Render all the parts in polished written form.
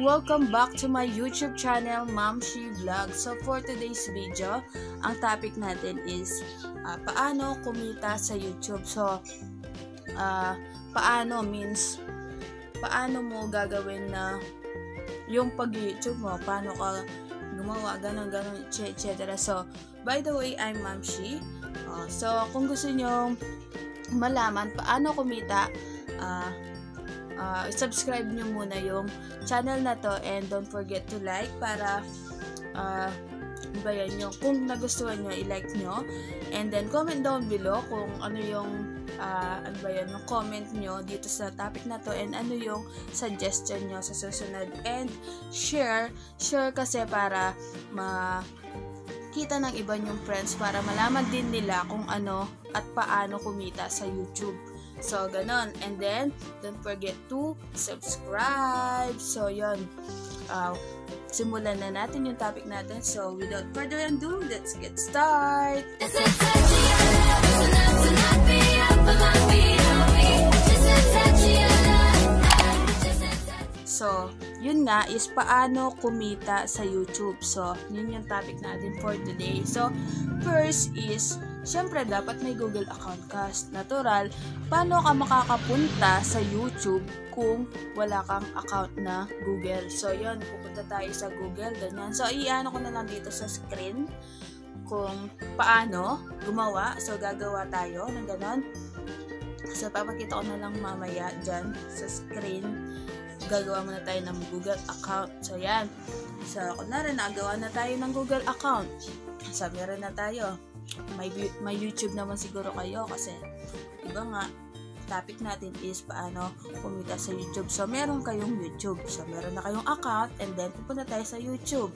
welcome back to my YouTube channel, Ma'am She Vlog. So for today's video, ang topic natin is paano kumita sa YouTube. So paano means paano mo gagawin na yung pag-YouTube mo, paano ka gumawa, ganun, etc. So by the way, I'm Ma'am She. So kung gusto nyo malaman paano kumita, subscribe nyo muna yung channel na to and don't forget to like para yung kung nagustuhan nyo, i-like nyo, and then comment down below kung ano yung yung comment nyo dito sa topic na to and ano yung suggestion nyo sa susunod, and share kasi para makita ng iba nyong friends para malaman din nila kung ano at paano kumita sa YouTube. So, ganon. And then, don't forget to subscribe. So, yun. Simulan na natin yung topic natin. So, without further ado, let's get started. So, yun nga is paano kumita sa YouTube. So, yun yung topic natin for today. So, first is, syempre dapat may Google account ka. Natural, paano ka makakapunta sa YouTube kung wala kang account na Google? So, yun, pupunta tayo sa Google, ganyan. So, i-ano ko na lang dito sa screen kung paano gumawa. So, gagawa tayo ng ganon. So, papakita ko na lang mamaya dyan sa screen. Gagawa muna tayo ng Google account. So, yan. So, kunwari, nagawa na tayo ng Google account. So, meron na tayo. May YouTube naman siguro kayo kasi iba nga, topic natin is paano kumita sa YouTube. So, meron kayong YouTube. So, meron na kayong account and then pupunta tayo sa YouTube.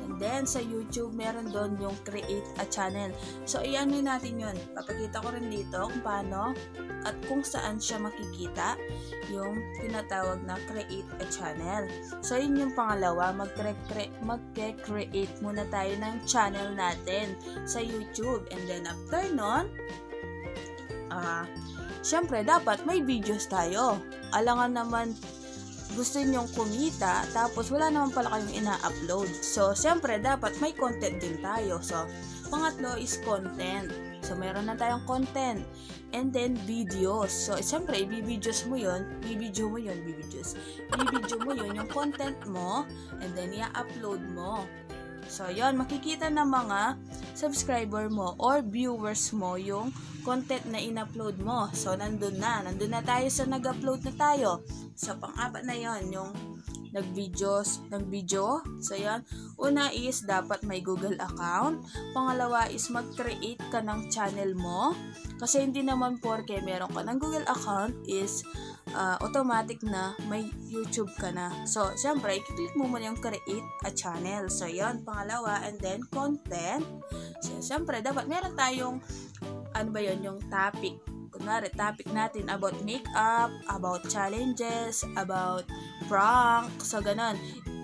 And then, sa YouTube, meron doon yung create a channel. So, i-ano natin yun. Papakita ko rin dito kung paano at kung saan siya makikita yung tinatawag na create a channel. So, yun yung pangalawa. Mag-create muna tayo ng channel natin sa YouTube. And then, after nun, syempre, dapat may videos tayo. Alangan naman, gusto nyong kumita, tapos wala naman pala kayong ina-upload. So, syempre, dapat may content din tayo. So, pangatlo is content. So, meron na tayong content. And then, videos. So, syempre, i-video mo yun yung content mo, and then, i-upload mo. So, yon, makikita ng mga subscriber mo or viewers mo yung content na in-upload mo. So, nandun na tayo sa nag-upload na tayo. So, pang-apat na yon, yung nag-video. So, yan. Una is, dapat may Google account. Pangalawa is, mag-create ka ng channel mo. Kasi hindi naman porke meron ka ng Google account is automatic na may YouTube ka na. So, syempre, i-click mo muna yung create a channel. So, yan. Pangalawa, and then, content. So, syempre, dapat meron tayong yung topic. Kunwari, topic natin about makeup, about challenges, about prank, so ganon.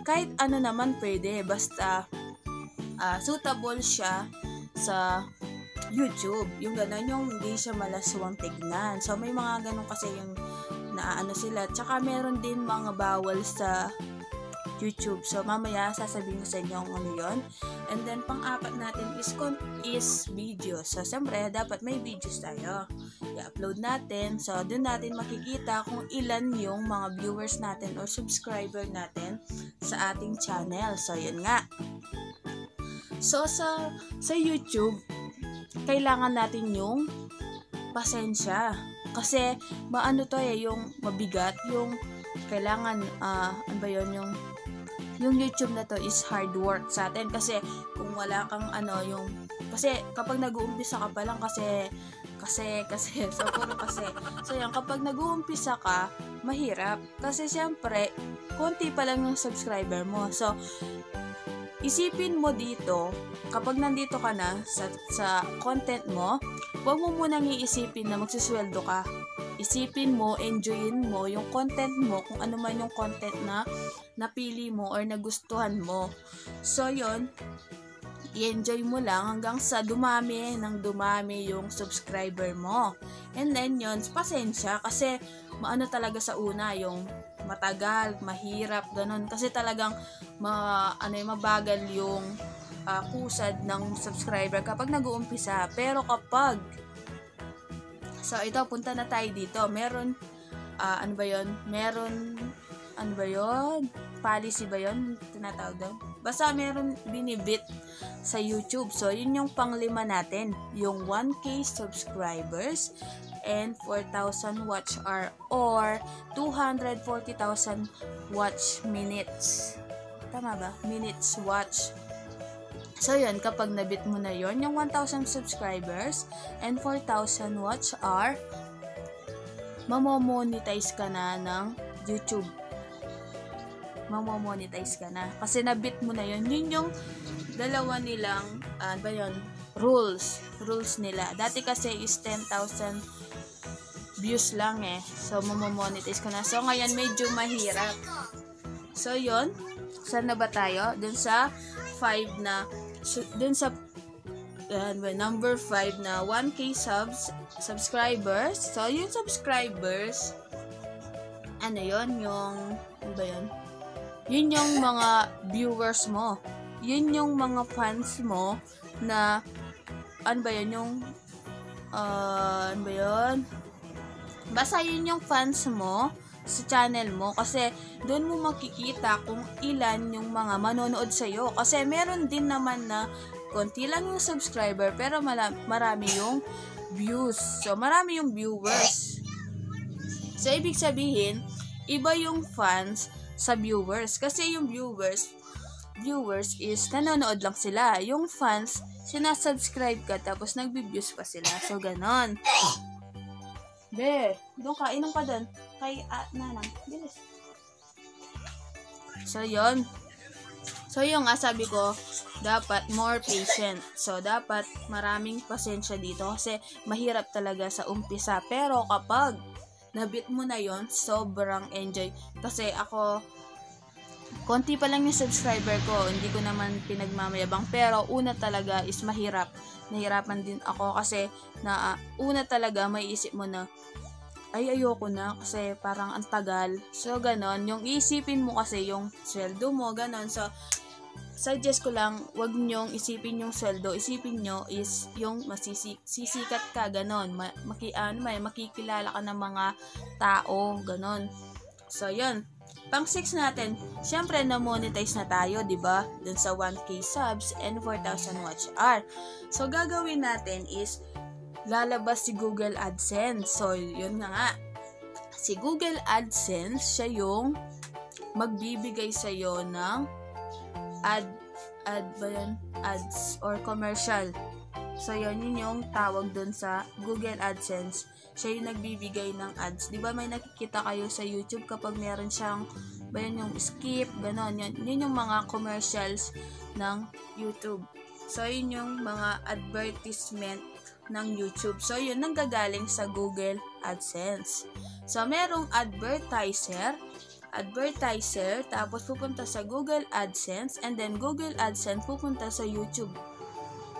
Kahit ano naman pwede, basta suitable siya sa YouTube. Yung ganon, yung hindi siya malaswang tignan. So, may mga ganon kasi yung naaano sila. Tsaka meron din mga bawal sa YouTube. So, mamaya sasabihin ko sa inyo kung ano yun. And then, pang-apat natin is videos. So, siyempre, dapat may videos tayo. I-upload natin. So, dun natin makikita kung ilan yung mga viewers natin or subscriber natin sa ating channel. So, yun nga. So, sa YouTube, kailangan natin yung pasensya. Kasi, yung mabigat, yung kailangan, yung YouTube na to is hard work sa atin kasi kung wala kang kasi kapag nag-uumpisa ka pa lang kasi so yan, kapag nag-uumpisa ka mahirap kasi syempre konti pa lang yung subscriber mo. So isipin mo dito, kapag nandito ka na sa content mo, huwag mo munang iisipin na magsusweldo ka. Isipin mo, enjoyin mo yung content mo, kung ano man yung content na napili mo or nagustuhan mo. So, yon, i-enjoy mo lang hanggang sa dumami yung subscriber mo. And then, yon, pasensya kasi maano talaga sa una yung matagal, mahirap, ganun. Kasi talagang mabagal yung kusad ng subscriber kapag nag-uumpisa. Pero kapag so ito, punta na tayo dito. Meron ano ba yun? Policy ba yun? Tinatawag doon? Basta meron binibit sa YouTube. So, yun yung panglima natin. Yung 1K subscribers and 4,000 watch hour or 240,000 watch minutes. Tama ba? Minutes watch. So, yun. Kapag nabit mo na yun, yung 1,000 subscribers and 4,000 watch hour, mamomonetize ka na ng YouTube. Mamomonetize ka na. Kasi nabit mo na yun. Yun yung dalawa nilang, rules nila. Dati kasi is 10,000 views lang eh. So, mamomonetize ka na. So, ngayon medyo mahirap. So, yun. Saan na ba tayo? Dun sa 5 na, number 5 na 1K subscribers. So, yung subscribers, yun yung mga viewers mo. Yun yung mga fans mo na, basta yun yung fans mo sa channel mo. Kasi, doon mo makikita kung ilan yung mga manonood sa'yo. Kasi, meron din naman na konti lang yung subscriber, pero marami yung views. So, marami yung viewers. So, ibig sabihin, iba yung fans sa viewers. Kasi yung viewers is nanonood lang sila. Yung fans, sinasubscribe ka, tapos nagbi-views pa sila. So, ganon. Doon ka, inom ka doon. Kay nanang. Bilis. So, yun. So, yung sabi ko, dapat more patient. So, dapat maraming pasensya dito kasi mahirap talaga sa umpisa. Pero kapag nabit mo na yon, sobrang enjoy. Kasi ako, konti pa lang yung subscriber ko. Hindi ko naman pinagmamayabang. Pero una talaga is mahirap. Nahirapan din ako kasi una talaga may isip mo na, ayoko na kasi parang ang tagal. So, ganon. Yung isipin mo kasi yung sweldo mo, ganon. So, suggest ko lang, wag nyong isipin yung sweldo. Isipin nyo is yung sisikat ka, ganon. Makikilala ka ng mga tao, ganon. So, yun. Pang 6 natin, syempre na-monetize na tayo, diba? Dun sa 1K subs and 4,000 watch hour. So, gagawin natin is lalabas si Google AdSense. So, yun nga. Si Google AdSense, siya yung magbibigay sa'yo ng ads or commercial. So, yun yung tawag dun sa Google AdSense. Siya yung nagbibigay ng ads. Di ba may nakikita kayo sa YouTube kapag meron siyang, yung skip, ganon. Yun yung mga commercials ng YouTube. So, yun yung mga advertisement ng YouTube. So, yun nanggagaling sa Google AdSense. So, merong advertiser, tapos pupunta sa Google AdSense, and then Google AdSense pupunta sa YouTube.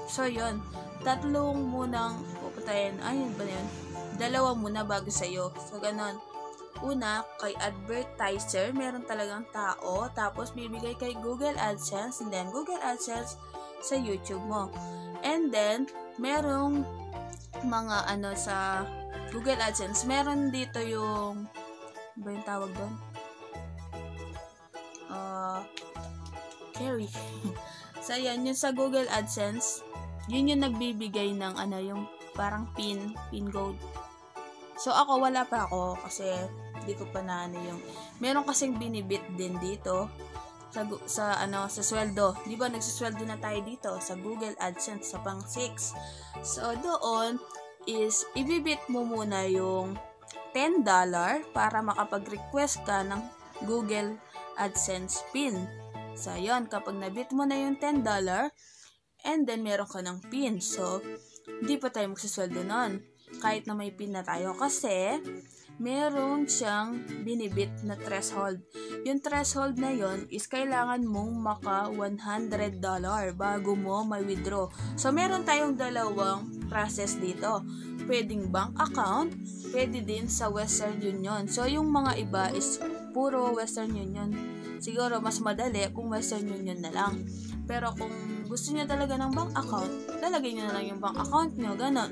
So, yun. Tatlong munang pupuntahin. Ayun ba yun? Dalawa muna bago sa'yo. So, ganon. Una, kay advertiser, meron talagang tao, tapos bibigay kay Google AdSense, and then Google AdSense sa YouTube mo. And then, merong mga sa Google AdSense, meron dito yung, ba yung tawag doon? Carry. So, yan, yun sa Google AdSense, yun yung nagbibigay ng yung parang pin code. So, ako, wala pa ako kasi hindi ko pa yung, meron kasing binibit din dito sa sweldo. Di ba, nagsasweldo na tayo dito sa Google AdSense sa pang 6. So, doon is, ibibit mo muna yung $10 para makapag-request ka ng Google AdSense PIN. So, yun, kapag nabit mo na yung $10, and then meron ka ng PIN. So, hindi pa tayo magsasweldo nun. Kahit na may PIN na tayo. Kasi, meron siyang binibit na threshold. Yung threshold na yon is kailangan mong maka $100 bago mo may withdraw. So, meron tayong dalawang process dito. Pwedeng bank account, pwede din sa Western Union. So, yung mga iba is puro Western Union. Siguro, mas madali kung Western Union na lang. Pero kung gusto niyo talaga ng bank account, lalagay niyo na lang yung bank account niyo, ganon.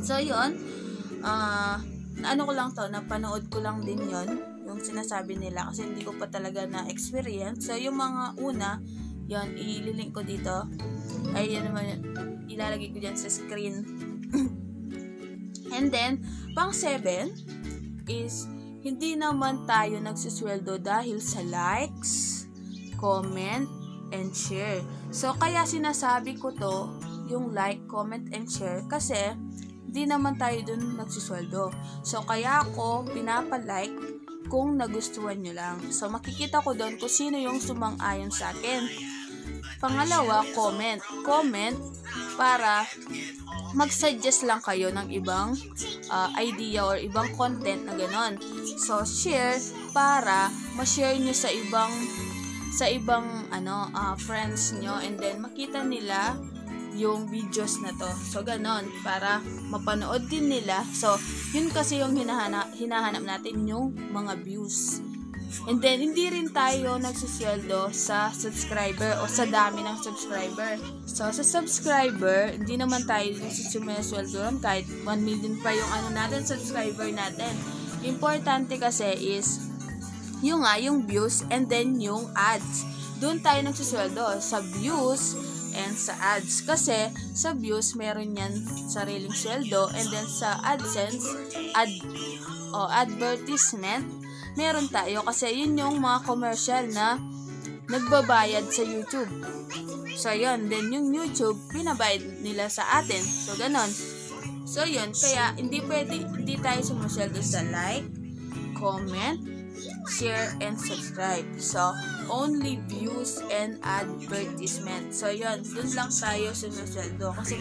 So, yun. Ano ko lang to, napanood ko lang din yon yung sinasabi nila kasi hindi ko pa talaga na-experience. So, yung mga una, yon ililink ko dito. Ay, yan naman, ilalagay ko dyan sa screen. And then, pang 7 is, hindi naman tayo nagsusweldo dahil sa likes, comment, and share. So, kaya sinasabi ko to, yung like, comment, and share, kasi, di naman tayo dun nagsusweldo. So, kaya ako pinapalike kung nagustuhan nyo lang. So, makikita ko dun kung sino yung sumang-ayon sa akin. Pangalawa, comment. Comment para mag-suggest lang kayo ng ibang idea or ibang content na ganon. So, share para ma-share nyo sa ibang friends nyo, and then makita nila yung videos na to. So, ganon. Para mapanood din nila. So, yun kasi yung hinahanap natin, yung mga views. And then, hindi rin tayo nagsusweldo sa subscriber o sa dami ng subscriber. So, sa subscriber, hindi naman tayo sumisweldo kahit 1 million pa yung subscriber natin. Importante kasi is yung views and then yung ads. Doon tayo nagsusweldo sa views and sa ads. Kasi sa views, meron yan sariling sweldo, and then sa AdSense, advertisement, meron tayo kasi yun yung mga commercial na nagbabayad sa YouTube. So, yun. Then, yung YouTube, binabayad nila sa atin. So, ganon. So, yun. Kaya, hindi tayo sumusweldo sa like, comment, share, and subscribe. So, only views and advertisement. So, yun. Dun lang tayo sumusweldo. Kasi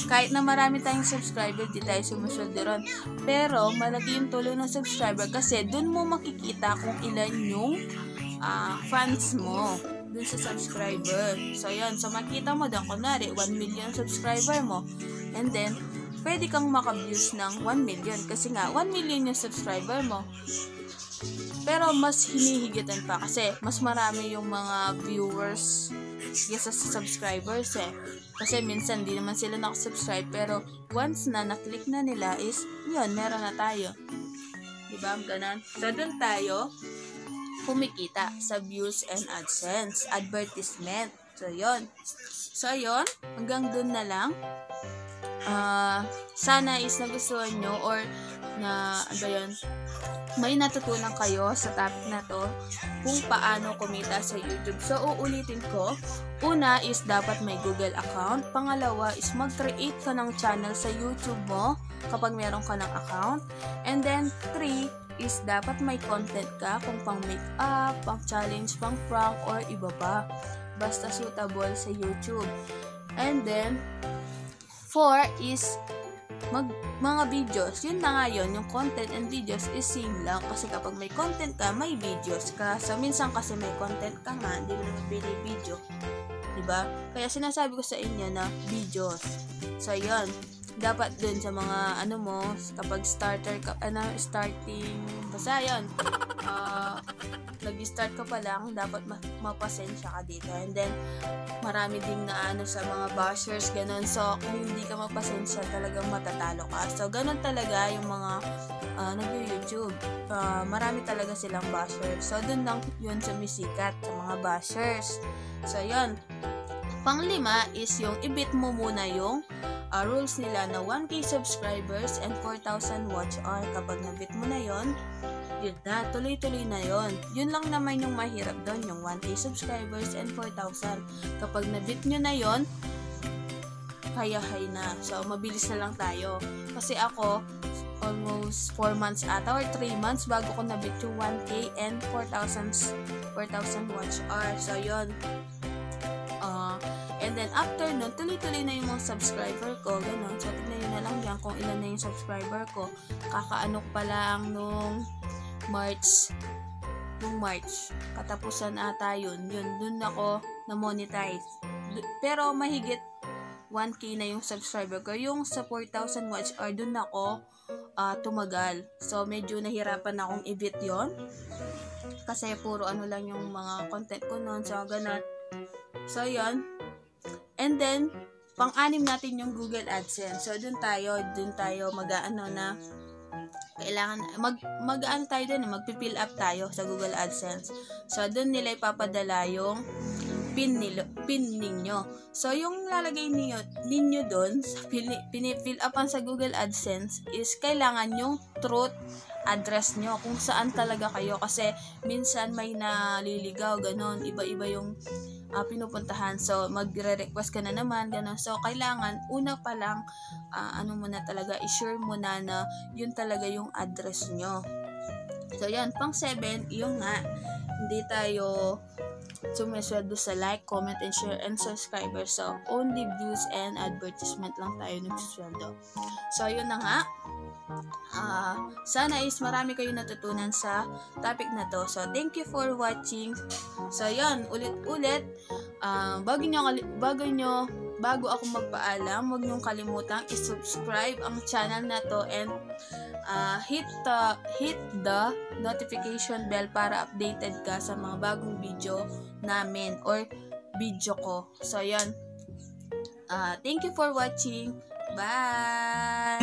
kahit na marami tayong subscriber, di tayo sumusweldo ron. Pero, malaki yung tulong ng subscriber kasi dun mo makikita kung ilan yung fans mo dun sa subscriber. So, yun. So, makita mo dun, kunwari, 1 million subscriber mo. And then, pwede kang maka-views ng 1 million. Kasi nga, 1 million yung subscriber mo. Pero mas hinihigitan pa kasi mas marami yung mga viewers kaysa sa subscribers Kasi minsan di naman sila nakasubscribe, pero once na naklik na nila is, yun, meron na tayo. Diba? Ganun. So, dun tayo kumikita sa views and AdSense, advertisement. So, yun. So, yun. Hanggang dun na lang. Sana is nagustuhan nyo or may natutunan kayo sa topic na to kung paano kumita sa YouTube. So, uulitin ko. Una is dapat may Google account. Pangalawa is mag-create ka ng channel sa YouTube mo kapag meron ka ng account. And then, 3 is dapat may content ka kung pang make-up, pang challenge, pang prank, or iba pa. Basta suitable sa YouTube. And then, 4 is mga videos. Yun na nga yun, yung content and videos is same lang. Kasi kapag may content ka, may videos ka. So, minsan kasi may content ka nga, hindi mo nabili video. Diba? Kaya sinasabi ko sa inyo na videos. So, yun. Dapat dun sa mga, kapag starting, basta yun. Nag-start ka pa lang, dapat mapasensya ka dito. And then, marami ding sa mga bashers, ganun. So, kung hindi ka mapasensya, talagang matatalo ka. So, ganun talaga yung mga nag-YouTube. Marami talaga silang bashers. So, dun lang yun sumisikat sa mga bashers. So, yun. Pang-5 is yung i-beat mo muna yung rules nila na 1K subscribers and 4,000 watch hour. Kapag na-beat mo na yun na, tuloy-tuloy na yun. Yun lang naman yung mahirap doon, yung 1K subscribers and 4,000. Kapag na-beat nyo na yun, kaya-hay na. So, mabilis na lang tayo. Kasi ako, almost 4 months ata or 3 months bago ko na-beat yung 1K and 4,000 watch hour. So, yun. And then, after nun, tuloy-tuloy na yung mga subscriber ko. Ganon. So, tignan nyo na lang yan kung ilan na yung subscriber ko. Kakaano pa lang nung March. Katapusan ata yun. Dun ako na-monetize. Pero mahigit 1K na yung subscriber ko. Yung sa 4,000 watch hour, dun ako tumagal. So, medyo nahirapan akong i-beat yon. Kasi puro ano lang yung mga content ko noon. So, ganun. So, yun. And then, pang-anim natin yung Google AdSense. So, dun tayo mag-ano na kailangan mag-ano tayo dun, magpi-fill up tayo sa Google AdSense. So, dun nila ipapadala yung pin ninyo. So, yung lalagay ninyo dun, pinifill upan sa Google AdSense is kailangan yung truth address nyo, kung saan talaga kayo. Kasi, minsan may naliligaw, ganon, iba-iba yung pinupuntahan. So, magre-request ka na naman, gano'n. So, kailangan, una pa lang, ano mo na talaga, i-sure mo na yun talaga yung address nyo. So, yan. Pang 7, yung nga, hindi tayo sumisweldo sa like, comment, and share, and subscriber. So, only views and advertisement lang tayo nagsusweldo. So, yun na nga. Sana is marami kayo natutunan sa topic na to. So, thank you for watching. So, yun, ulit-ulit, bago ako magpaalam, huwag niyong kalimutang i-subscribe ang channel na to and hit the notification bell para updated ka sa mga bagong video namin or video ko. So, yun. Thank you for watching. Bye!